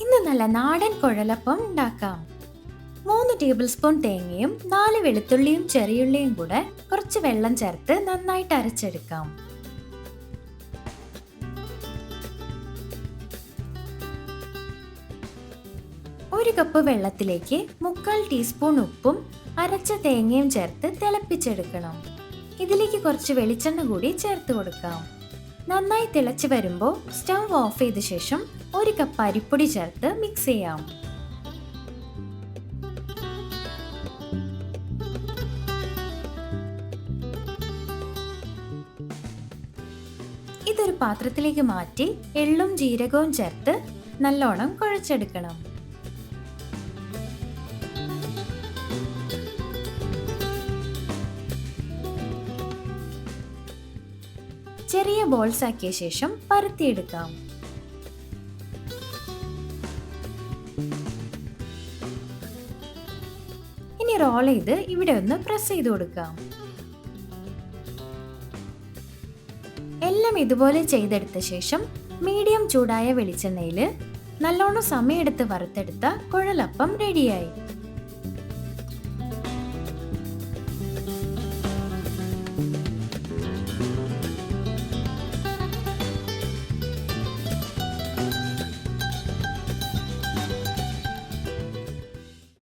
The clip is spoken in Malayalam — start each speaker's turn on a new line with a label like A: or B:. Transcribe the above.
A: ഇന്ന് നല്ല നാടൻ കുഴലപ്പം ഉണ്ടാക്കാം. 3 ടേബിൾ സ്പൂൺ തേങ്ങയും 4 വെളുത്തുള്ളിയും ചെറിയുള്ളിയും കൂടെ കുറച്ച് വെള്ളം ചേർത്ത് നന്നായിട്ട് അരച്ചെടുക്കാം. ഒരു കപ്പ് വെള്ളത്തിലേക്ക് 3/4 ടീസ്പൂൺ ഉപ്പും അരച്ച തേങ്ങയും ചേർത്ത് തിളപ്പിച്ചെടുക്കണം. ഇതിലേക്ക് കുറച്ച് വെളിച്ചെണ്ണ കൂടി ചേർത്ത് കൊടുക്കാം. നന്നായി തിളച്ച് വരുമ്പോൾ സ്റ്റവ് ഓഫ് ചെയ്ത ശേഷം 1 കപ്പ് അരിപ്പൊടി ചേർത്ത് മിക്സ് ചെയ്യാം. ഇതൊരു പാത്രത്തിലേക്ക് മാറ്റി എള്ളും ജീരകവും ചേർത്ത് നല്ലോണം കുഴച്ചെടുക്കണം. ചെറിയ ബോൾസ് ആക്കിയ ശേഷം പരത്തിയെടുക്കാം. ഇനി റോൾ ചെയ്ത് ഇവിടെ ഒന്ന് പ്രസ് ചെയ്ത് കൊടുക്കാം. എല്ലാം ഇതുപോലെ ചെയ്തെടുത്ത ശേഷം മീഡിയം ചൂടായ വെളിച്ചെണ്ണയിൽ നല്ലോണം സമയമെടുത്ത് വറുത്തെടുത്ത കുഴലപ്പം റെഡിയായി.